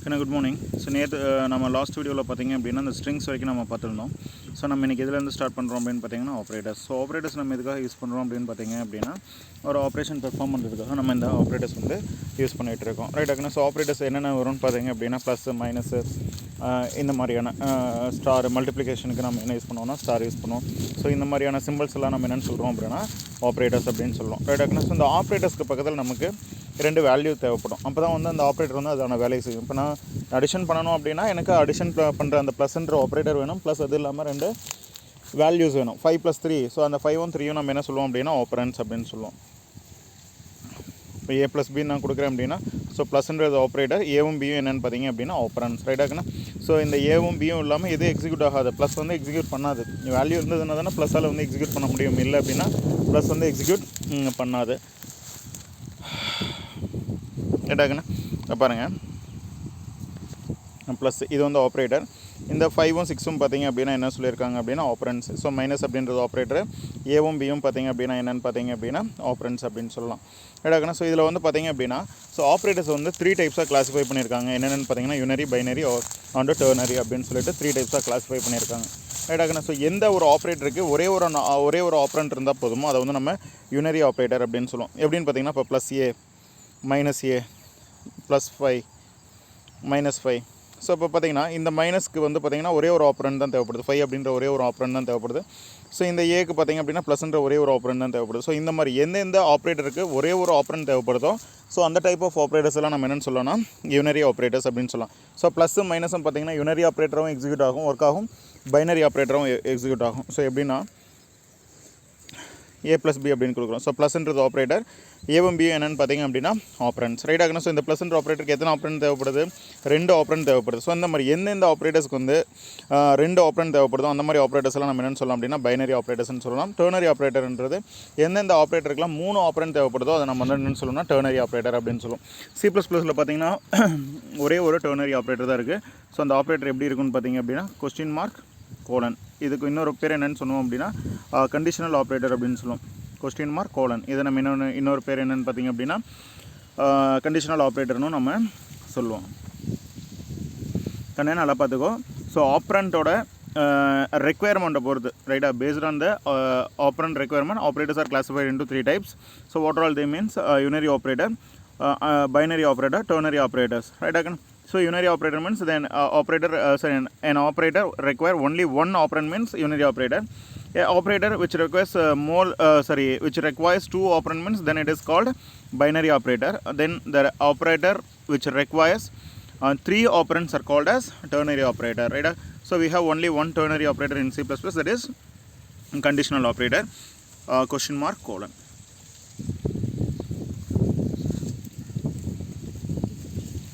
Good morning. So நேற்று நம்ம last வீடியோவில் பார்த்தீங்க அப்படின்னா அந்த ஸ்ட்ரிங்ஸ் வரைக்கும் நம்ம பார்த்துருந்தோம். ஸோ நம்ம இன்றைக்கி எதுலேருந்து ஸ்டார்ட் பண்ணுறோம் அப்படின்னு பார்த்தீங்கன்னா ஆப்ரேட்டர்ஸ். ஸோ ஆப்ரேட்டர்ஸ் நம்ம எதுக்காக யூஸ் பண்ணுறோம் அப்படின்னு பார்த்தீங்க அப்படின்னா ஒரு ஆப்ரேஷன் பெர்ஃபார்ம் பண்ணுறதுக்காக நம்ம இந்த ஆப்ரேட்டர்ஸ் வந்து யூஸ் பண்ணிகிட்டு இருக்கோம். ரைட் ஆகுனா. ஸோ ஆப்ரேட்டர்ஸ் என்னென்ன வரும்னு பார்த்தீங்க அப்படின்னா ப்ளஸ்ஸு மைனஸு இந்த மாதிரியான ஸ்டார் மல்டிப்ளிகேஷனுக்கு நம்ம என்ன யூஸ் பண்ணுவோம்னா ஸ்டார் யூஸ் பண்ணுவோம். ஸோ இந்த மாதிரியான சிம்பிள்ஸ் எல்லாம் நம்ம என்னென்னு சொல்கிறோம் அப்படின்னா ஆப்ரேட்டர்ஸ் அப்படின்னு சொல்லுவோம். ரைட் ஆகுனா. ஸோ இந்த ஆப்ரேட்டர்ஸ்க்கு பக்கத்தில் நமக்கு 2 வேல்யூ தேவைப்படும். அப்போ தான் வந்து அந்த ஆப்ரேட்டர் வந்து அதுக்கான வேலையை செய்யும். இப்போ நான் அடிஷன் பண்ணணும் அப்படின்னா எனக்கு அடிஷன் பண்ணுற அந்த ப்ளஸ்ன்ற ஆப்ரேட்டர் வேணும், ப்ளஸ் அது இல்லாமல் 2 வேல்யூஸ் வேணும். 5 + 3. ஸோ அந்த 5ம் 3யும் நம்ம என்ன சொல்லுவோம் அப்படின்னா ஆப்பரன்ஸ் அப்படின்னு சொல்லுவோம். இப்போ A + B நான் கொடுக்குறேன் அப்படின்னா ஸோ ப்ளஸ்ன்றது ஆப்ரேட்டர், ஏவும் பியும் என்னென்னு பார்த்தீங்க அப்படின்னா ஆப்பரன்ஸ். ரைட் ஆகுனா. ஸோ இந்த ஏவும் பியும் இல்லாமல் எது எக்ஸிக்யூட் ஆகாது, ப்ளஸ் வந்து எக்ஸிக்யூட் பண்ணாது. வேல்யூ இருந்ததுன்னா தானே ப்ளஸ்ஸால் வந்து எக்ஸிக்யூட் பண்ண முடியும், இல்லை அப்படின்னா ப்ளஸ் வந்து எக்ஸிக்யூட் பண்ணாது. ரைட்டாகுண்ணா. பாருங்கள், ப்ளஸ் இது வந்து ஆப்ரேட்டர். இந்த 5ம் 6ம் பார்த்தீங்க அப்படின்னா என்ன சொல்லியிருக்காங்க அப்படின்னா ஆப்ரன்ஸ். ஸோ மைனஸ் அப்படின்றது ஆப்ரேட்டர், ஏவும் பியும் பார்த்தீங்க அப்படின்னா என்னென்னு பார்த்தீங்க அப்படின்னா ஆப்ரன்ஸ் அப்படின்னு சொல்லலாம். ரைட்டாகுண்ணா. ஸோ இதில் வந்து பார்த்தீங்க அப்படின்னா ஸோ ஆப்ரேட்டர்ஸ் வந்து 3 டைப்ஸாக கிளாஸிஃபை பண்ணியிருக்காங்க. என்னென்னு பார்த்தீங்கன்னா யூனரி, பைனரி அண்ட் டெர்னரி அப்படின்னு சொல்லிட்டு 3 டைப்ஸாக கிளாஸிஃபை பண்ணியிருக்காங்க. ரைட்டாகுண்ணா. ஸோ எந்த ஒரு ஆப்ரேட்டருக்கு ஒரே ஒரு ஆப்ரண்ட் இருந்தால் போதுமோ அதை வந்து நம்ம யூனரி ஆப்ரேட்டர் அப்படின்னு சொல்லுவோம். எப்படின்னு பார்த்தீங்கன்னா இப்போ +A -A +5 -5. ஸோ இப்போ பார்த்தீங்கன்னா இந்த மைனஸ்க்கு வந்து பார்த்தீங்கன்னா ஒரே ஒரு ஆப்ரண்ட் தான் தேவைப்படுது. 5 அப்படின்ற ஒரே ஒரு ஆப்ரண்ட் தான் தேவைப்படுது. ஸோ இந்த ஏக்கு பார்த்தீங்க அப்படின்னா ப்ளஸ்ன்ற ஒரே ஒரு ஆப்ரண்ட் தான் தேவைப்படுது. ஸோ இந்த மாதிரி எந்தெந்த ஆப்ரேட்டருக்கு ஒரே ஒரு ஆப்ரண்ட் தேவைப்படுதோ ஸோ அந்த டைப் ஆஃப் ஆப்ரேட்டர்ஸ் எல்லாம் நம்ம என்னென்னு சொல்லலாம்னா யூனரி ஆப்ரேட்டர்ஸ் அப்படின்னு சொல்லலாம். ஸோ ப்ளஸ்ஸும் மைனஸும் பார்த்தீங்கன்னா யூனரி ஆப்ரேட்டரும் எக்ஸிக்யூட் ஆகும், ஒர்க் ஆகும், பைனரி ஆப்ரேட்டரும் எக்ஸிக்யூட் ஆகும். ஸோ எப்படின்னா A + B அப்படின்னு கொடுக்குறோம். ஸோ ப்ளஸ்ன்றது ஆப்ரேட்டர், ஏவும் பியும் என்னென்னு பார்த்தீங்க அப்படின்னா ஆப்ரன்ஸ். ரைட் ஆகுனா. ஸோ இந்த ப்ளஸ்ன்ற ஆப்ரேட்டருக்கு எத்தனை ஆப்ரண்ட் தேவைப்படுது, 2 ஆப்ரண்ட் தேவைப்படுது. ஸோ இந்த மாதிரி எந்தெந்த ஆப்ரேட்டர்ஸ்க்கு வந்து 2 ஆப்ரண்ட் தேவைப்படுதோ அந்த மாதிரி ஆப்ரேட்டர்ஸ் எல்லாம் நம்ம என்னென்னு சொல்லலாம் அப்படின்னா பைனரி ஆப்ரேட்டர்ஸ்னு சொல்லலாம். டெர்னரி ஆப்ரேட்டர்ன்றது எந்தெந்த ஆப்ரேட்டருக்குலாம் 3 ஆப்ரண்ட் தேவைப்படுதோ அதை நம்ம வந்து என்னென்னு சொல்லணும்னா டெர்னரி ஆப்ரேட்டர் அப்படின்னு சொல்லுவோம். C++ல் பார்த்தீங்கன்னா ஒரே ஒரு டெர்னரி ஆப்ரேட்டர் தான் இருக்குது. ஸோ அந்த ஆப்ரேட்டர் எப்படி இருக்குன்னு பார்த்தீங்க அப்படின்னா (::) இதுக்கு இன்னொரு பேர் என்னென்னு சொல்லுவோம் அப்படின்னா கண்டிஷனல் ஆப்ரேட்டர் அப்படின்னு சொல்லுவோம். (:) இதை நம்ம இன்னொரு பேர் என்னென்னு பார்த்தீங்க அப்படின்னா கண்டிஷனல் ஆப்ரேட்டர்னு நம்ம சொல்லுவோம். கண்ணே நல்லா பார்த்துக்கோ. ஸோ ஆப்ரண்ட்டோட ரெக்குயர்மெண்ட்டை பொறுத்து, ரைட்டா, based on the operand requirement operators R classified into 3 types. So what all they means யூனரி operator, binary operator, ternary operators. Right again. So unary operator means then an operator require only one operand means unary operator. A operator which requires which requires 2 operand means then it is called binary operator. Then the operator which requires 3 operands are called as ternary operator. Right. So we have only one ternary operator in C++, that is conditional operator (:).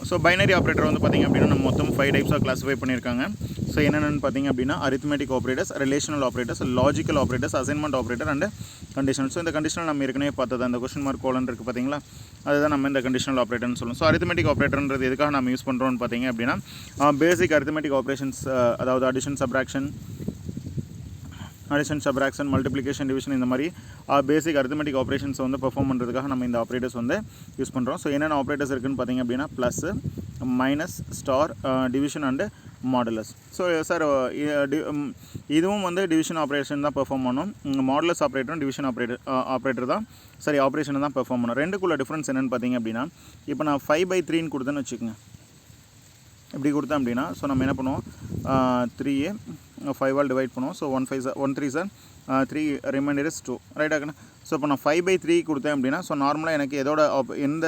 So binary operator வந்து பார்த்திங்க அப்படின்னா நம்ம மொத்தம் 5 டைப்ஸாக classify பண்ணியிருக்காங்க. So என்னென்னு பார்த்தீங்க அப்படின்னா arithmetic operators, relational operators, logical operators, assignment operator and conditional. So இந்த கண்டிஷனல் நம்ம ஏற்கனவே பார்த்தது அந்த (:) இருக்குது பார்த்தீங்களா, அதுதான் நம்ம இந்த கண்டிஷனல் ஆப்ரேட்டர்னு சொல்லுவோம். ஸோ அரித்மெட்டிக் ஆப்ரேட்டர்ன்றது எதுக்காக நம்ம யூஸ் பண்ணுறோம்னு பார்த்தீங்க அப்படின்னா பேசிக் அரித்மெட்டிக் ஆப்ரேஷன்ஸ், அதாவது அடிஷன், சப்ராக்ஷன், மல்டிப்ளிகேஷன், டிவிஷன், இந்த மாதிரி பேசிக் அரித்மெட்டிக் ஆப்ரேஷன்ஸ் வந்து பெர்ஃபார்ம் பண்ணுறதுக்காக நம்ம இந்த ஆப்ரேட்டர்ஸ் வந்து யூஸ் பண்ணுறோம். ஸோ என்னென்ன ஆப்ரேட்டர்ஸ் இருக்குதுன்னு பார்த்தீங்க அப்படின்னா plus, minus, star, division and modulus. So sir இதுவும் வந்து டிவிஷன் ஆப்ரேஷன் தான் பெர்ஃபார்ம் பண்ணும். மாடுலஸ் ஆப்ரேட்டரும் டிவிஷன் ஆப்ரேட்டர் தான் ஆப்ரேஷன் தான் பெர்ஃபார்ம் பண்ணும். ரெண்டுக்குள்ள டிஃப்ரென்ஸ் என்னென்னு பார்த்தீங்க அப்படின்னா இப்போ நான் 5/3 கொடுத்தேன்னு வச்சுக்கோங்க. இப்படி கொடுத்தேன் அப்படின்னா ஸோ நம்ம என்ன பண்ணுவோம், 3 5ஆல் டிவைட் பண்ணுவோம். So 1 3 3, reminder is 2. ரைட் ஆகுனா. ஸோ இப்போ நான் 5/3 கொடுத்தேன் அப்படின்னா ஸோ நார்மலாக எனக்கு எந்த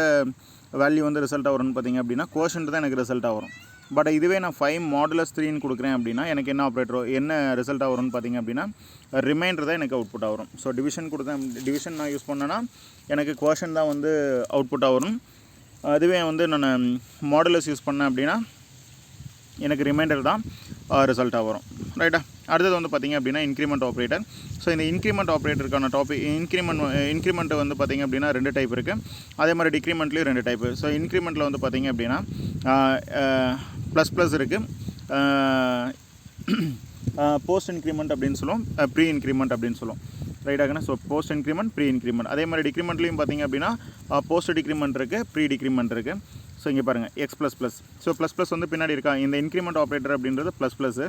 வேல்யூ வந்து ரிசல்ட்டாக வரும்னு பார்த்தீங்க அப்படின்னா கோஷன்ட் தான் எனக்கு ரிசல்ட்டாக வரும். பட் இதுவே நான் 5 மாடுலஸ் 3ன்னு கொடுக்குறேன் அப்படின்னா எனக்கு என்ன ஆப்ரேட்டரோ என்ன ரிசல்ட்டாக வரும்னு பார்த்தீங்க அப்படின்னா ரிமைண்டர் தான் எனக்கு அவுட்புட்டாக வரும். ஸோ டிவிஷன் நான் யூஸ் பண்ணேன்னா எனக்கு கோஷன் தான் வந்து அவுட்புட்டாக வரும். அதுவே வந்து நான் மாடுலஸ் யூஸ் பண்ணேன் அப்படின்னா எனக்கு ரிமைண்டர் தான் ரிசல்ட்டாக வரும். ரைட்டா. அடுத்தது வந்து பார்த்திங்க அப்படின்னா இன்க்ரிமெண்ட் ஆப்ரேட்டர். ஸோ இந்த இன்க்ரிமெண்ட் ஆப்ரேட்டருக்கான இன்க்ரிமெண்ட் வந்து பார்த்திங்க அப்படின்னா 2 டைப் இருக்குது. அதே மாதிரி டிக்ரிமெண்ட்லேயும் 2 டைப்பு. ஸோ இன்க்ரிமெண்ட்டில் வந்து பார்த்திங்க அப்படின்னா ப்ளஸ் இருக்குது, போஸ்ட் இன்க்ரிமெண்ட் அப்படின்னு சொல்லுவோம், ப்ரீ இன்க்ரிமெண்ட் அப்படின்னு சொல்லுவோம். ரைட் ஆகுனா. So post increment, pre increment. அதே மாதிரி டிக்ரிமெண்ட்லேயும் பார்த்திங்க அப்படின்னா போஸ்ட் டிக்ரிமெண்ட் இருக்குது, ப்ரீ டிக்ரிமெண்ட் இருக்குது. ஸோ இங்கே பாருங்கள் x plus plus. So plus plus வந்து பின்னாடி இருக்கா, இந்த இன்க்ரிமெண்ட் ஆப்ரேட்டர் அப்படின்றது ப்ளஸ் ப்ளஸ்,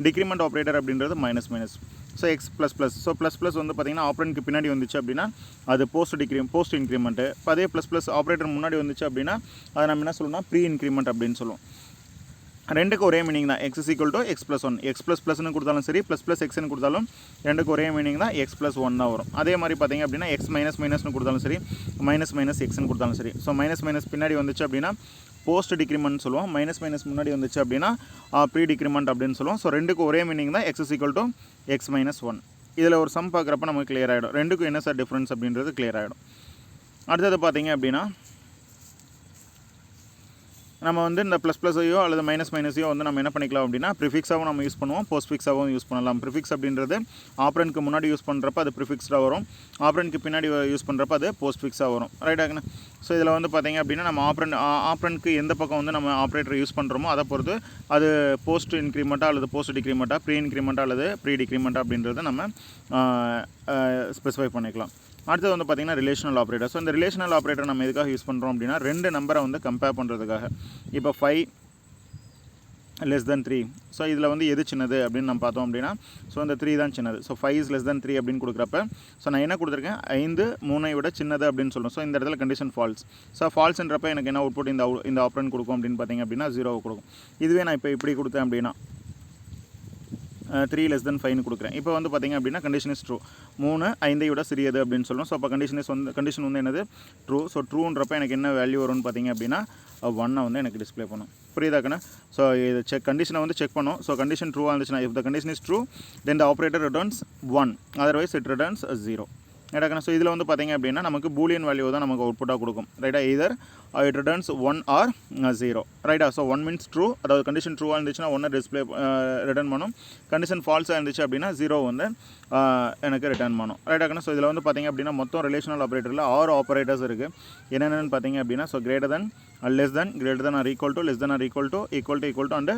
டிக்ரிமெண்ட் ஆப்ரேட்டர் அப்படின்றது minus minus. So x plus plus. So plus plus வந்து பார்த்திங்கன்னா ஆப்ரேட்டருக்கு பின்னாடி வந்துச்சு அப்படின்னா அது போஸ்ட் இன்க்ரிமெண்ட்டு. இப்போ அதே ப்ளஸ் ப்ளஸ் ஆப்ரேட்டர் முன்னாடி வந்துச்சு அப்படின்னா அதை நம்ம என்ன சொல்லணும்னா ப்ரீ இன்க்ரிமெண்ட் அப்படின்னு சொல்லுவோம். ரெண்டுக்கு ஒரே மீனிங் தான், X equal to X plus one. X plus ப்ளஸ்னு கொடுத்தாலும் சரி, ப்ளஸ் ப்ளஸ் எக்ஸ்னு கொடுத்தாலும் ரெண்டுக்கு ஒரே மீனிங் தான், எக்ஸ் ப்ளஸ் ஒன் தான் வரும். அதே மாதிரி பார்த்திங்க அப்படின்னா எக்ஸ் மைனஸ் மைனஸ்னு கொடுத்தாலும் சரி, மைனஸ் மைனஸ் எக்ஸ்னு கொடுத்தாலும் சரி. ஸோ மைனஸ் மைனஸ் பின்னாடி வந்துச்சு அப்படின்னா போஸ்ட் டிக்ரிமெண்ட் சொல்லுவோம், மைனஸ் மைனஸ் முன்னாடி வந்துச்சு அப்படின்னா ப்ரீ டிக்ரிமெண்ட் அப்படின்னு சொல்லுவோம். ஸோ ரெண்டுக்கு ஒரே மீனிங் தான், X equal to X minus one. இதில் ஒரு சம் பார்க்குறப்ப நமக்கு கிளியர் ஆகிடும், ரெண்டுக்கும் என்ன சார் டிஃப்ரென்ஸ் அப்படின்றது கிளியர் ஆகிடும். அடுத்தது பார்த்திங்க அப்படின்னா நம்ம வந்து இந்த ப்ளஸ் ப்ளஸையோ அல்லது மைனஸ் மைனஸையோ வந்து நம்ம என்ன பண்ணிக்கலாம் அப்படின்னா ப்ரிஃபிக்ஸாகவும் நம்ம யூஸ் பண்ணுவோம், போஸ்ட் ஃபிக்ஸாகவும் யூஸ் பண்ணலாம். ப்ரிஃபிக்ஸ் அப்படின்றது ஆப்ரண்ட்க்கு முன்னாடி யூஸ் பண்ணுறப்ப அது ப்ரிஃபிக்ஸ்டாக வரும், ஆப்ரண்ட்க்கு பின்னாடி யூஸ் பண்ணுறப்ப அது போஸ்ட் ஃபிக்ஸாக வரும். ரைட்டாங்கண்ணா. ஸோ இதில் வந்து பார்த்திங்க அப்படின்னா நம்ம ஆப்ரண்ட்க்கு எந்த பக்கம் வந்து நம்ம ஆப்ரேட்டர் யூஸ் பண்ணுறோமோ அதை பொறுத்து அது போஸ்ட் இன்க்ரிமெண்ட்டாக அல்லது போஸ்ட் டிக்ரிமெண்ட்டாக, ப்ரீ இன்க்ரிமெண்ட்டாக அல்லது ப்ரீ டிக்ரிமெண்ட்டாக அப்படின்றத நம்ம ஸ்பெசிஃபை பண்ணிக்கலாம். அடுத்தது வந்து பார்த்திங்கன்னா ரிலேஷனல் ஆப்ரேட்டர். ஸோ இந்த ரிலேஷனல் ஆப்ரேட்டர் நம்ம எதுக்காக யூஸ் பண்ணுறோம் அப்படின்னா ரெண்டு நம்பரை வந்து கம்பேர் பண்ணுறதுக்காக. இப்போ 5 <3 3. ஸோ இதில் வந்து எது சின்னது அப்படின்னு நம்ம பார்த்தோம் அப்படின்னா ஸோ இந்த 3 தான் சின்னது. ஸோ 5 << 3 அப்படின்னு கொடுக்குறப்ப ஸோ நான் என்ன கொடுத்துருக்கேன், 5 3ஐ விட சின்னது அப்படின்னு சொல்கிறோம். ஸோ இந்த இடத்துல கண்டிஷன் ஃபால்ஸ். ஸோ ஃபால்ஸ்ன்றப்ப எனக்கு என்ன அவுட்புட் இந்த ஆப்ரண்ட் கொடுக்கும் அப்படின்னு பார்த்திங்க அப்படின்னா 0 கொடுக்கும். இதுவே நான் இப்போ இப்படி கொடுத்தேன் அப்படின்னா 3 << 5 கொடுக்குறேன். இப்போ வந்து பார்த்திங்க அப்படின்னா கண்டிஷன் இஸ் ட்ரூ, 3 5ஐ விட சிறியது அப்படின்னு சொல்லணும். ஸோ அப்போ கண்டிஷன் வந்து என்னது, ட்ரூ. ஸோ ட்ரூன்றப்ப எனக்கு என்ன வேல்யூ வரும்னு பார்த்திங்க அப்படின்னா 1 வந்து எனக்கு டிஸ்பிளே பண்ணும். புரியுதாக்கண்ணா? ஸோ இது கண்டிஷனை வந்து செக் பண்ணும். ஸோ கண்டிஷன் ட்ரூவாக இருந்துச்சுன்னா if the condition is true then the operator returns 1, otherwise it returns 0. ரைட்டாக்கண்ணா. ஸோ இதில் வந்து பார்த்திங்க அப்படின்னா நமக்கு பூலியன் வேல்யூ தான் நமக்கு அவுட்புட்டாக கொடுக்கும். ரைட்டா, எய்தர் இட் ரிட்டர்ன்ஸ் 1 ஆர் 0. ரைட்டா. ஸோ 1 மீன்ஸ் ட்ரூ, அதாவது கண்டிஷன் ட்ரூவாக இருந்துச்சுன்னா 1 டிஸ்பிளே ரிட்டர்ன் பண்ணும். கண்டிஷன் ஃபால்ஸாக இருந்துச்சு அப்படின்னா 0 வந்து எனக்கு ரிட்டர்ன் பண்ணும். ரைட்டாக்கண்ணா. ஸோ இதில் வந்து பார்த்திங்க அப்படின்னா மொத்தம் ரிலேஷனல் ஆப்ரேட்டரில் 6 ஆப்ரேட்டர்ஸ் இருக்குது. என்னென்னு பார்த்திங்க அப்படின்னா so greater than, less than, greater than or equal to, less than or equal to, equal to and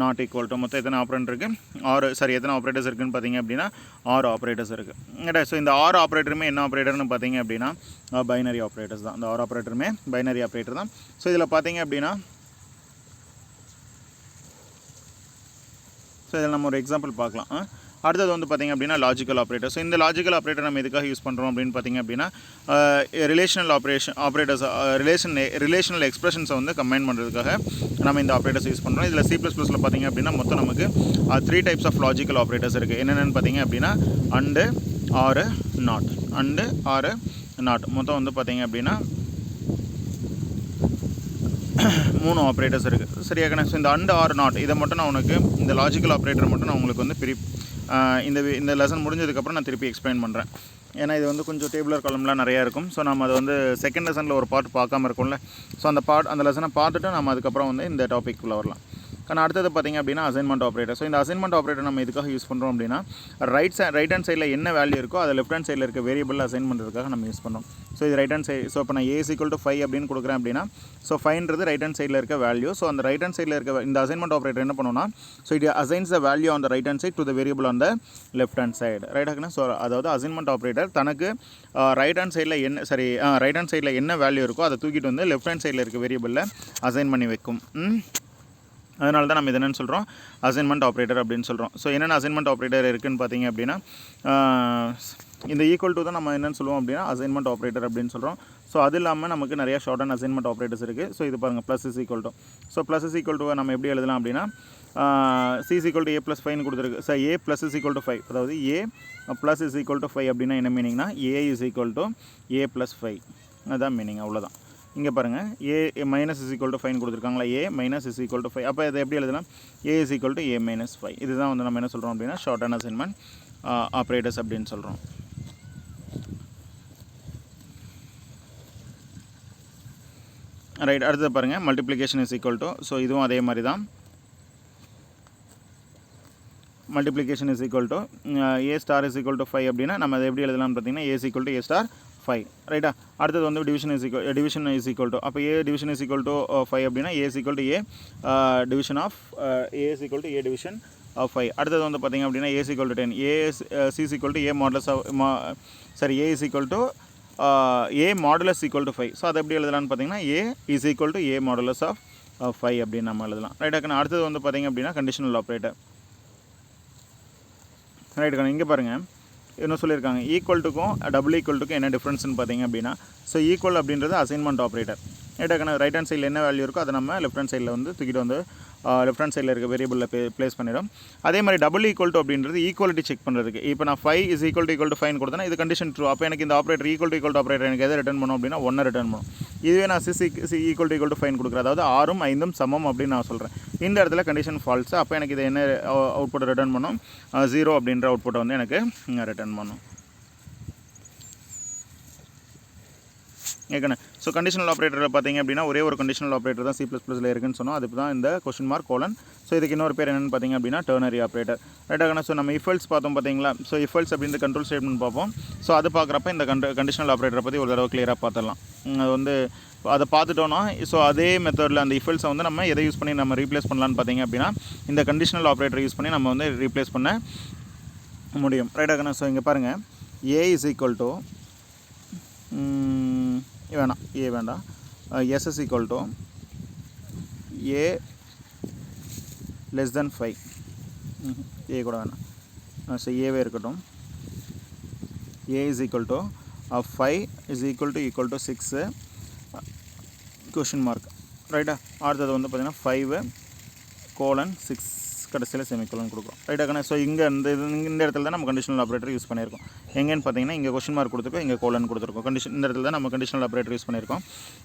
not equal to. மொத்தம் எத்தனை ஆப்ரேட்டர் இருக்குது, எத்தனை ஆப்ரேட்டர்ஸ் இருக்குதுன்னு பார்த்தீங்க அப்படின்னா 6 ஆப்ரேட்டர்ஸ் இருக்குது. ஸோ இந்த 6 ஆப்ரேட்டருமே என்ன ஆப்ரேட்டர்னு பார்த்தீங்க அப்படின்னா பைனரி ஆப்ரேட்டர்ஸ் தான். இந்த 6 ஆப்ரேட்டருமே பைனரி ஆப்ரேட்டர் தான். ஸோ இதில் பார்த்தீங்க அப்படின்னா ஸோ இதில் நம்ம ஒரு எக்ஸாம்பிள் பார்க்கலாம். அடுத்தது வந்து பார்த்திங்க அப்படின்னா லாஜிக்கல் ஆப்ரேட்டர். ஸோ இந்த லாஜிக்கல் ஆப்ரேட்டர் நம்ம எதுக்காக யூஸ் பண்ணுறோம் அப்படின்னு பார்த்திங்க அப்படின்னா ரிலேஷனல் ஆப்ரேட்டர்ஸ் ரிலேஷனல் எக்ஸ்பிரஷன்ஸை வந்து கம்பைன் பண்ணுறதுக்காக நம்ம இந்த ஆப்ரேட்டர்ஸ் யூஸ் பண்ணுறோம். இதில் C++ல பார்த்திங்க அப்படின்னா மொத்தம் நமக்கு 3 டைப்ஸ் ஆஃப் லாஜிக்கல் ஆப்ரேட்டர்ஸ் இருக்குது. என்னென்னு பார்த்திங்க அப்படின்னா and, or, not. And, or, not. மொத்தம் வந்து பார்த்திங்க அப்படின்னா 3 ஆப்ரேட்டர்ஸ் இருக்குது. சரியாக்கண்ணா. ஸோ இந்த அண்ட், ஆர், நாட் இதை மட்டும் நான் உனக்கு இந்த லாஜிக்கல் ஆப்ரேட்டர் மட்டும் நான் உங்களுக்கு வந்து இந்த லெசன் முடிஞ்சதுக்கப்புறம் நான் திருப்பி எக்ஸ்பிளைன் பண்ணுறேன். ஏன்னா இது வந்து கொஞ்சம் டேபிளர் காலம்லாம் நிறையா இருக்கும். ஸோ நம்ம அதை வந்து செகண்ட் லெசனில் ஒரு பார்ட் பார்க்காம இருக்கோம்ல. ஸோ அந்த லெசனை பார்த்துட்டு நம்ம அதுக்கப்புறம் வந்து இந்த டாபிக்குள்ளே வரலாம். ஆனால் அடுத்தது பார்த்திங்க அப்படின்னா அசைன்மெண்ட் ஆப்ரேட்டர். ஸோ இந்த அசைன்மெண்ட் ஆப்ரேட்டர் நம்ம இதுக்காக யூஸ் பண்ணுறோம் அப்படின்னா ரைட் ஹேண்ட் சைடில் என்ன வேல்யூ இருக்கோ அதை லெஃப்ட் ஹேண்ட் சைடில் இருக்க வேரியபிள் அசைன் பண்ணுறதுக்காக நம்ம யூஸ் பண்ணுறோம். ஸோ இது ரைட் ஹேண்ட் சைடு. ஸோ இப்போ நான் A = 5 அப்படின்னு கொடுக்குறேன் அப்படின்னா ஸோ 5ன்றது ரைட் ஹேண்ட் சைடில் இருக்க வேல்யூ. ஸோ அந்த ரைட் ஹேண்ட் சைடில் இருக்க இந்த அசைன்மெண்ட் ஆப்ரேட்டர் என்ன பண்ணுவோம்னா so it assigns the value on the right hand side to the variable on the left hand side. ரைட்டாகனா. ஸோ அதாவது அசைன்மெண்ட் ஆப்ரேட்டர் தனக்கு ரைட் ஹேண்ட் சைடில் என்ன வேல்யூ இருக்கோ அதை தூக்கிட்டு வந்து லெஃப்ட் ஹேண்ட் சைடில் இருக்க வேரியபிளில் அசைன் பண்ணி வைக்கும். அதனால தான் நம்ம இது என்னென்னு சொல்கிறோம், அசைன்மெண்ட் ஆப்ரேட்டர் அப்படின்னு சொல்கிறோம். ஸோ என்னென்ன அசைன்மெண்ட் ஆப்ரேட்டர் இருக்குதுன்னு பார்த்தீங்க அப்படின்னா இந்த ஈக்குவல் டு தான் நம்ம என்னென்னு சொல்லுவோம் அப்படின்னா அசைன்மெண்ட் ஆப்ரேட்டர் அப்படின்னு சொல்கிறோம். ஸோ அது இல்லாமல் நமக்கு நிறையா ஷார்ட் அண்ட் அசைன்மெண்ட் ஆப்ரேட்டர்ஸ் இருக்குது. ஸோ இது பாருங்கள், plus is equal to. So plus is equal to நம்ம எப்படி எழுதலாம் அப்படின்னா C = A + 5 கொடுத்துருக்கு. So A + is equal to 5, அதாவது A + is equal to 5 அப்படின்னா என்ன மீனிங்னா A is equal to A + 5, அதுதான் மீனிங். அவ்வளோதான். இங்கே பாருங்கள், A - is equal to 5 கொடுத்துருக்காங்களா, A - is equal to 5. அப்போ இதை எப்படி எழுதலாம், A is equal to A - 5. இதுதான் வந்து நம்ம என்ன சொல்கிறோம் அப்படின்னா ஷார்ட் அண்ட் அசைன்மெண்ட் ஆப்ரேட்டர்ஸ் அப்படின்னு சொல்கிறோம். ரைட். அடுத்தது பாருங்கள், multiplication is equal to. So இதுவும் அதே மாதிரி தான். Multiplication is equal to A* is equal to 5 அப்படின்னா நம்ம அதை எப்படி எழுதலாம்னு பார்த்தீங்கன்னா A = A* 5. ரைட்டா. அடுத்தது வந்து டிவிஷன் இஸ் ஈக்குவல் டு. அப்போ A division is equal to 5 அப்படின்னா A = A division of A = A division of 5. அடுத்தது வந்து பார்த்திங்க அப்படின்னா A = 10. C = A modulus of A is equal to A modulus equal to 5. So அதை எப்படி எழுதலாம்னு பார்த்தீங்கன்னா A is equal to A modulus of 5 அப்படின்னு நம்ம எழுதலாம். ரைட்டாக்கண்ணா. அடுத்தது வந்து பார்த்திங்க அப்படின்னா கண்டிஷனல் ஆப்ரேட்டர். ரைட்டுக்கண்ணா. இங்கே பாருங்கள் என்ன சொல்லியிருக்காங்க, ஈக்குவல்ட்டுக்கும் டபுள் ஈக்குவல்ட்டுக்கும் என்ன டிஃப்ரென்ஸ்னு பார்த்தீங்க அப்படின்னா, ஸோ ஈக்குவல் அப்படின்றது அசைன்மெண்ட் ஆப்ரேட்டர். ரைட்டாக்கண்ணா. ரைட் ஹேண்ட் சைடில் என்ன வேல்யூ இருக்கோ அதை நம்ம லெஃப்ட் ஹேண்ட் சைடில் வந்து தூக்கிட்டு வந்து லெஃப்ட் ஹேண்ட் சைடில் இருக்க வேரியபிளில் ப்ளேஸ் பண்ணிடும். அதே மாதிரி டபுள் ஈக்குவல் டு அப்படின்றது ஈக்குவாலிட்டி செக் பண்ணுறதுக்கு. இப்போ நான் 5 இஸ் ஈக்குவல் டு 5 கொடுத்தேன்னா இது கண்டிஷன் ட்ரூ. அப்போ எனக்கு இந்த ஆப்ரேட்டர் ஈக்குவல் டு ஆப்ரேட்டர் எனக்கு எதை ரிட்டர்ன் பண்ணும் அப்படின்னா 1 ரிட்டர்ன் பண்ணும். இதுவே நான் 6 ஈக்குவல் டு 5 கொடுக்குறேன், அதாவது 6ம் 5ம் சமம் அப்படின்னு நான் சொல்கிறேன். இந்த இடத்துல கண்டிஷன் ஃபால்ஸ். அப்போ எனக்கு இது என்ன அவுட்புட் ரிட்டர்ன் பண்ணும், 0 அப்படின்ற அவுட்புட்டை வந்து எனக்கு ரிட்டர்ன் பண்ணும். ஏற்கனவே ஸோ கண்டிஷனல் ஆப்ரேட்டரில் பார்த்தீங்க அப்படின்னா ஒரே ஒரு கண்டிஷனல் ஆப்ரேட்டர் தான் C++ல் இருக்குன்னு சொன்னோம். அதுக்கு தான் இந்த கொஸ்டின் மார்க் கோலன். ஸோ இதுக்கு இன்னொரு பேர் என்னென்னு பார்த்தீங்க அப்படின்னா டெர்னரி ஆப்ரேட்டர். ரைட்டாகண்ணா. ஸோ நம்ம இஃபெல்ஸ் பார்த்தோம் பார்த்தீங்களா. ஸோ இஃபெல்ஸ் அப்படின்ற கண்ட்ரோல் ஸ்டேட்மெண்ட் பார்ப்போம். ஸோ அது பார்க்குறப்ப இந்த கண்டிஷனல் ஆப்ரேட்டரை பற்றி ஒரு தடவை கிளியராக பார்த்துடலாம். அது வந்து அதை பார்த்துட்டோன்னா ஸோ அதே மெத்தடில் அந்த இஃபெல்ஸை வந்து நம்ம எதை யூஸ் பண்ணி நம்ம ரீப்ளேஸ் பண்ணலான்னு பார்த்தீங்க அப்படின்னா இந்த கண்டிஷனல் ஆப்ரேட்டர் யூஸ் பண்ணி நம்ம வந்து ரீப்ளேஸ் பண்ண முடியும். ரைட்டாகண்ணா. ஸோ இங்கே பாருங்கள், ஏ இஸ் ஈக்குவல் டு வேணாம், ஏ வேண்டாம், S is equal to A less than 5. A கூட வேணாம், ஸோ ஏவே இருக்கட்டும். A is equal to 5 is equal to 6 question mark. ரைட்டா. அடுத்தது வந்து பார்த்திங்கன்னா 5:6 கடைசியில் செமிகோலன் கொடுக்குறோம். ரைட்டாக்கண்ணா. ஸோ இங்கே இந்த இடத்துல தான் நம்ம கண்டிஷனல் ஆப்ரேட்டர் யூஸ் பண்ணியிருக்கோம். எங்கேன்னு பார்த்தீங்கன்னா இங்கே கொஷின் மார்க் கொடுத்துருக்கோம், இங்கே கோலன் கொடுத்துருக்கோம். இந்த இடத்துல தான் நம்ம கண்டிஷனல் ஆப்ரேட்டர் யூஸ் பண்ணியிருக்கோம்.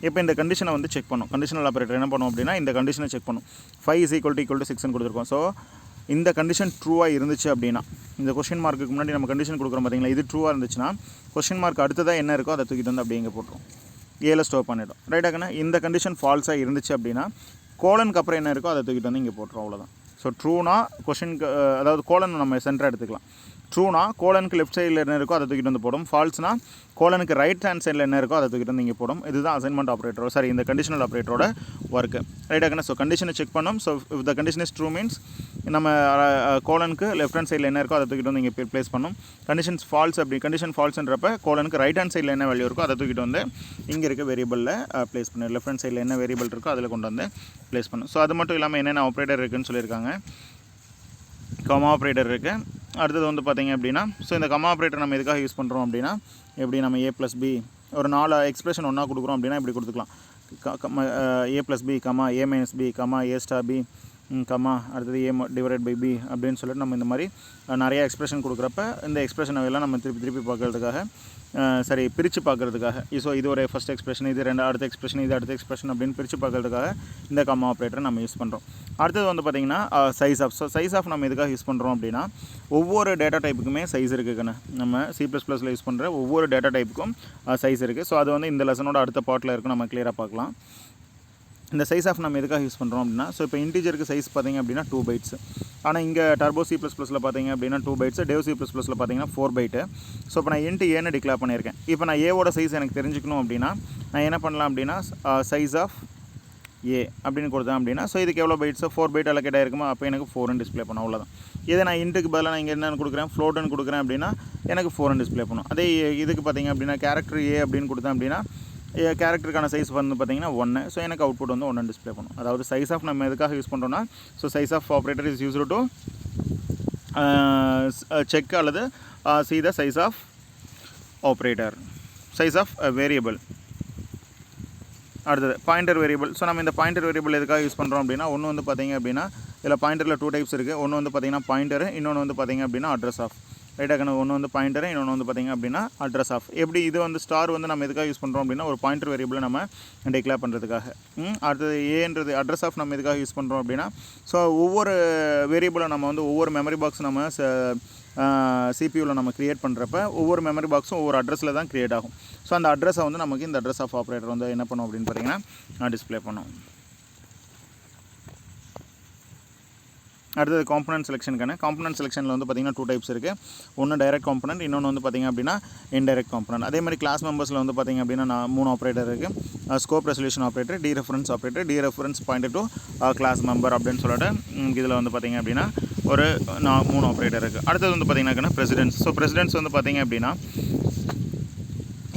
இப்போ இந்த கண்டிஷனை வந்து செக் பண்ணும். கண்டிஷனல் ஆப்ரேட்டர் என்ன பண்ணும் அப்படின்னா இந்த கண்டிஷனை செக் பண்ணும். 5 இஸ் ஈக்குவல் டு 6ன்னு கொடுத்துருக்கோம். ஸோ இந்த கண்டிஷன் ட்ரூவாக இருந்துச்சு அப்படின்னா, இந்த கொஷின் மார்க்குக்கு முன்னாடி நம்ம கண்டிஷன் கொடுக்குறோம் பார்த்தீங்களா, இது ட்ரூவாக இருந்துச்சுன்னா கொஷின் மார்க் அடுத்ததாக என்ன இருக்கோ அதை தூக்கிட்டு வந்து அப்படியே இங்கே போட்டுரும், ஏல ஸ்டோர் பண்ணிவிடும். ரைட்டாக்கண்ணா. இந்த கண்டிஷன் ஃபால்ஸாக இருந்துச்சு அப்படின்னா கோலனுக்கு அப்புறம் என்ன இருக்கோ அதை தூக்கிட்டு வந்து இங்கே போட்டுரும். அவ்வளோதான். ஸோ ட்ரூனா கொஷினுக்கு அதாவது கோலன் நம்ம சென்டராக எடுத்துக்கலாம். ட்ரூனா கோலனுக்கு லெஃப்ட் சைடில் என்ன இருக்கோ அதை தூக்கிட்டு வந்து போடும். ஃபால்ஸ்னா கோலனுக்கு ரைட் ஹேண்ட் சைடில் என்ன இருக்கோ அதை தூக்கிட்டு வந்து இங்கே போடும். இதுதான் அசைன்மெண்ட் ஆப்ரேட்டரோ சாரி இந்த கண்டிஷனல் ஆப்ரேட்டரோட ஒர்க்கு. ரைட்டாக்கண்ணா. ஸோ கண்டிஷனை செக் பண்ணோம். So if the condition is true means நம்ம கோலனுக்கு லெஃப்ட் ஹேண்ட் சைடில் என்ன இருக்கோ அதை தூக்கிட்டு வந்து இங்கே ப்ளேஸ் பண்ணோம். கண்டிஷன் ஃபால்ஸ்ன்றப்ப கோலனுக்கு ரைட் ஹேண்ட் சைடில் என்ன வேல்யூ இருக்கோ அதை தூக்கிட்டு வந்து இங்கே இருக்க வேரியபிளில் ப்ளேஸ் பண்ணு. லெஃப்ட் ஹேண்ட் சைடில் என்ன வேரியபிள் இருக்கோ அதில் கொண்டு வந்து ப்ளேஸ் பண்ணும். ஸோ அது மட்டும் இல்லாமல் என்னென்ன ஆப்ரேட்டர் இருக்குதுன்னு சொல்லியிருக்காங்க. கமா ஆப்ரேட்டர் இருக்குது. அடுத்தது வந்து பார்த்திங்க அப்படின்னா ஸோ இந்த கமா ஆப்ரேட்டர் நம்ம எதுக்காக யூஸ் பண்ணுறோம் அப்படின்னா எப்படி நம்ம a + b ஒரு 4 எக்ஸ்பிரஷன் ஒன்றா கொடுக்குறோம் அப்படின்னா இப்படி கொடுத்துக்கலாம். a + b comma a - b comma a* b comma அடுத்தது a/b அப்படின்னு சொல்லிட்டு நம்ம இந்த மாதிரி நிறையா எக்ஸ்பிரஷன் கொடுக்குறப்ப இந்த எக்ஸ்பிரஷனை எல்லாம் நம்ம திருப்பி பார்க்குறதுக்காக பிரித்து பார்க்குறதுக்காக ஸோ இது ஒரு ஃபஸ்ட் எக்ஸ்பிரஷன், இது அடுத்த எக்ஸ்பிரஷன், இது அடுத்த எக்ஸ்பிரஷன் அப்படின்னு பிரித்து பார்க்குறதுக்காக இந்த கம்மா ஆப்ரேட்டரை நம்ம யூஸ் பண்ணுறோம். அடுத்தது வந்து பார்த்திங்கன்னா சைஸ் ஆஃப் நம்ம எதுக்காக யூஸ் பண்ணுறோம் அப்படின்னா ஒவ்வொரு டேட்டா டைப்புக்குமே சைஸ் இருக்குதுன்னு நம்ம C++ல் யூஸ் பண்ணுற ஒவ்வொரு டேட்டா டைப்புக்கும் சைஸ் இருக்குது. ஸோ அது வந்து இந்த லெசனோட அடுத்த பார்ட்டில் இருக்கும், நம்ம கிளியராக பார்க்கலாம். இந்த சைஸ் ஆஃப் நம்ம எதுக்காக யூஸ் பண்ணுறோம் அப்படின்னா ஸோ இப்போ இன்டீஜருக்கு சைஸ் பார்த்திங்க அப்படின்னா 2 bytes. ஆனால் இங்கே டர்போ C++ல் பார்த்திங்க அப்படின்னா 2 bytes, டேவ் C++ல் பார்த்திங்கன்னா 4 byte. ஸோ இப்போ நான் int ஏன்னு டிக்ளேர் பண்ணியிருக்கேன். இப்போ நான் ஏவோட சைஸ் எனக்கு தெரிஞ்சுக்கணும் அப்படின்னா நான் என்ன பண்ணலாம் அப்படின்னா சைஸ் ஆஃப் ஏ அப்படின்னு கொடுத்தேன் அப்படின்னா ஸோ இதுக்கு எவ்வளோ பைட்ஸோ 4 byte அலோகேட் ஆகிருக்குமா, அப்போ எனக்கு 4ன்னு டிஸ்பிளே பண்ணும். அவ்வளோதான். இதே நான் இன்ட்டுக்கு பதிலாக நான் இங்கே என்னென்னு கொடுக்குறேன், ஃப்ளோட்டுன்னு கொடுக்குறேன் அப்படின்னா எனக்கு 4ன்னு டிஸ்பிளே பண்ணும். அதே இதுக்கு பார்த்திங்க அப்படின்னா கேரக்டர் ஏ அப்படின்னு கொடுத்தேன் அப்படின்னா கேரக்டருக்கான சைஸ் வந்து பார்த்திங்கன்னா 1. ஸோ எனக்கு அவுட்புட் வந்து 1 டிஸ்பிளே பண்ணும். அதாவது சைஸ் ஆஃப் நம்ம எதுக்காக யூஸ் பண்ணுறோன்னா so size of operator is used to check அல்லது see the size of operator, size of a variable. அடுத்தது பாயிண்டர் வேரியபிள். ஸோ நம்ம இந்த பாயிண்டர் வேரியபிள் எதுக்காக யூஸ் பண்ணுறோம் அப்படின்னா ஒன்று வந்து பார்த்திங்க அப்படின்னா இதில் பாயிண்டரில் 2 டைப்ஸ் இருக்குது. ஒன்று வந்து பார்த்திங்கன்னா பாயிண்டரு, இன்னொன்று வந்து பார்த்திங்க அப்படின்னா அட்ரஸ் ஆஃப். ரைட்டாக ஒன்று வந்து பாயிண்டரு, இன்னொன்று வந்து பார்த்திங்க அப்படின்னா அட்ரஸ் ஆஃப். எப்படி இது வந்து ஸ்டார் வந்து நம்ம எதுக்காக யூஸ் பண்ணுறோம் அப்படின்னா ஒரு பாயிண்டர் வேரியபிளை நம்ம டிக்ளேர் பண்ணுறதுக்காக. அடுத்தது ஏன்றது அட்ரஸ் ஆஃப் நம்ம எதுக்காக யூஸ் பண்ணுறோம் அப்படின்னா ஸோ ஒவ்வொரு வேரியபிளை நம்ம வந்து ஒவ்வொரு மெமரி பாக்ஸ் நம்ம சிபியூவில் நம்ம க்ரியேட் பண்ணுறப்ப ஒவ்வொரு மெமரி பாக்ஸும் ஒவ்வொரு அட்ரஸில் தான் க்ரியேட் ஆகும். ஸோ அந்த அட்ரஸை வந்து நமக்கு இந்த அட்ரஸ் ஆஃப் ஆப்ரேட்டர் வந்து என்ன பண்ணும் அப்படின்னு பார்த்தீங்கன்னா டிஸ்பிளே பண்ணும். அடுத்தது காம்பனன்ட் செலெக்ஷனுக்கான காம்பனன்ட் செலெக்ஷனில் வந்து பார்த்திங்கன்னா 2 டைப்ஸ் இருக்குது. ஒன்று டைரக்ட் காம்பனன்ட், இன்னொன்று வந்து பார்த்திங்க அப்படின்னா இன்டைரக்ட் காம்பனன்ட். அதே மாதிரி கிளாஸ் மெம்பர்ஸில் வந்து பார்த்திங்க அப்படின்னா 3 ஆப்ரேட்டர் இருக்குது. Scope resolution operator, dereference operator, dereference pointer to class member அப்படின்னு சொல்லிட்டு இதில் வந்து பார்த்திங்க அப்படின்னா ஒரு 3 ஆப்ரேட்டர் இருக்குது. அடுத்தது வந்து பார்த்திங்கன்னா பிரசிடென்ஸ். ஸோ பிரசிடென்ஸ் வந்து பார்த்திங்க அப்படின்னா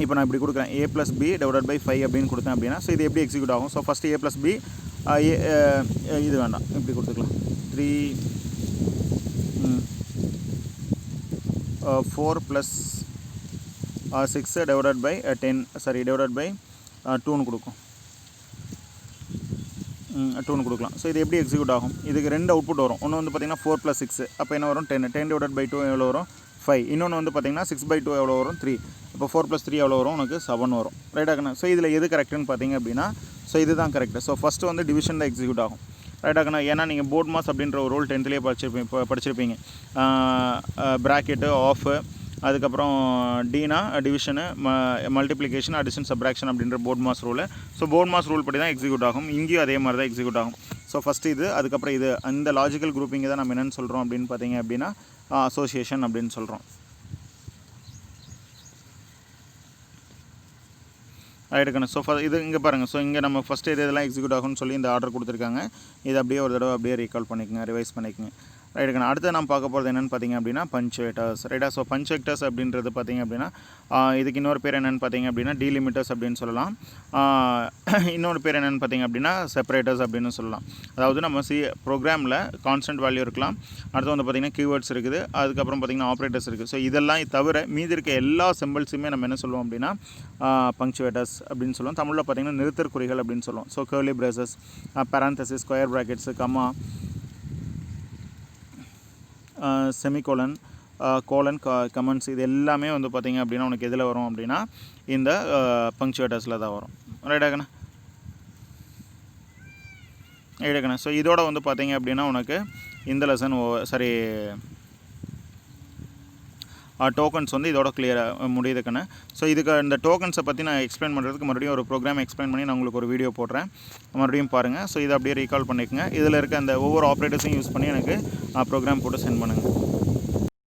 இப்போ நான் இப்படி கொடுக்குறேன் a + b / 5 அப்படின்னு கொடுத்தேன் அப்படின்னா ஸோ இது எப்படி எக்ஸிக்யூட் ஆகும்? ஸோ ஃபஸ்ட்டு a + b இது வேண்டாம், இப்படி கொடுத்துக்கலாம் 3 4 + 6 / 10 சாரி / 2ன்னு கொடுக்கும் 2ன்னு கொடுக்கலாம். ஸோ இது எப்படி எக்ஸிக்யூட் ஆகும்? இதுக்கு 2 அவுட்புட் வரும். ஒன்று வந்து பார்த்திங்கன்னா 4 + 6 அப்போ என்ன வரும் 10 / 2 எவ்வளோ வரும் 5. இன்னொன்று வந்து பார்த்திங்கன்னா 6/2 எவ்வளோ வரும் 3. இப்போ 4 + 3 எவ்வளோ வரும் உனக்கு 7 வரும். ரைட்டாக்கண்ணா? ஸோ இதில் எது கரெக்டுன்னு பார்த்தீங்க அப்படின்னா ஸோ இதுதான் கரெக்டு. ஸோ ஃபஸ்ட்டு வந்து டிவிஷன் தான் எக்ஸிக்யூட் ஆகும். ரைட்டாக்கண்ணா? ஏன்னா நீங்கள் போர்ட் மாஸ் அப்படின்ற ஒரு ரூல் 10th படிச்சிருப்பீங்க. ப்ராக்கெட்டு ஆஃபு அதுக்கப்புறம் டீனா டிவிஷனு மல்டிப்ளிகேஷன் அடிஷன் சப்ராக்ஷன் அப்படின்ற BODMAS rule. So BODMAS rule படி தான் எக்ஸிக்யூட் ஆகும். இங்கேயும் அதே மாதிரி தான் எக்ஸிக்யூட் ஆகும். ஸோ ஃபஸ்ட்டு இது, அதுக்கப்புறம் இது, அந்த லாஜிக்கல் குரூப்பிங்கை தான் நம்ம என்னென்னு சொல்கிறோம் அப்படின்னு பார்த்தீங்க அப்படின்னா அசோசியேஷன் அப்படின்னு சொல்கிறோம். ரைட்டுக்கண்ணா? ஸோ இது இங்கே பாருங்கள். ஸோ இங்கே நம்ம ஃபஸ்ட்டு இதெல்லாம் எக்ஸிக்யூட் ஆகும்னு சொல்லி இந்த ஆர்டர் கொடுத்துருக்காங்க. இது அப்படியே ஒரு தடவை அப்படியே ரீகால் பண்ணிக்கோங்க, ரிவைஸ் பண்ணிக்கோங்க. ரைட்டுக்கண்ணா? அடுத்து நம்ம பார்க்க போகிறது என்னென்னு பார்த்தீங்க அப்படின்னா பஞ்சுவேட்டர்ஸ். ரைட்டா? ஸோ பஞ்சுவேட்டர்ஸ் அப்படின்றது பார்த்தீங்க அப்படின்னா இதுக்கு இன்னொரு பேர் என்னென்னு பார்த்தீங்க அப்படின்னா டீலிமிட்டர்ஸ் அப்படின்னு சொல்லலாம். இன்னொரு பேர் என்னென்னு பார்த்தீங்க அப்படின்னா செப்பரேட்டர்ஸ் அப்படின்னு சொல்லலாம். அதாவது நம்ம ப்ரோக்ராமில் கான்ஸ்டன்ட் வேல்யூ இருக்கலாம், அடுத்து வந்து பார்த்திங்கன்னா கீவேர்ட்ஸ் இருக்குது, அதுக்கப்புறம் பார்த்திங்கன்னா ஆப்ரேட்டர்ஸ் இருக்குது. ஸோ இதெல்லாம் தவிர மீதி இருக்க எல்லா சிம்பிள்ஸுமே நம்ம என்ன சொல்லுவோம் அப்படின்னா பங்க்சுவேட்டர்ஸ் அப்படின்னு சொல்லுவோம். தமிழில் பார்த்திங்கன்னா நிறுத்தற்குறிகள் அப்படின்னு சொல்லுவோம். So curly braces, parenthesis, square brackets, comma, semicolon, colon, comments, இது எல்லாமே வந்து பார்த்திங்க அப்படின்னா உனக்கு எதில் வரும் அப்படின்னா இந்த பங்க்சுவேட்டர்ஸில் தான் வரும். ரைட்டாக்கண்ணா? ரைட்டாக்கண்ணா? ஸோ இதோட வந்து பார்த்திங்க அப்படின்னா உனக்கு இந்த லெசன் டோக்கன்ஸ் வந்து இதோட கிளியராக முடியுதுக்கண்ணே. ஸோ இதுக்கு இந்த டோக்கன்ஸை பற்றி நான் எக்ஸ்பிளைன் பண்ணுறதுக்கு மறுபடியும் ஒரு ப்ரோக்ராம் எக்ஸ்பிளைன் பண்ணி நான் உங்களுக்கு ஒரு வீடியோ போடுறேன், மறுபடியும் பாருங்கள். ஸோ இதை அப்படியே ரீகால் பண்ணிக்கோங்க. இதில் இருக்க அந்த ஒவ்வொரு ஆப்ரேட்டர்ஸையும் யூஸ் பண்ணி எனக்கு ப்ரோக்ராம் போட்டு சென்ட் பண்ணுங்கள்.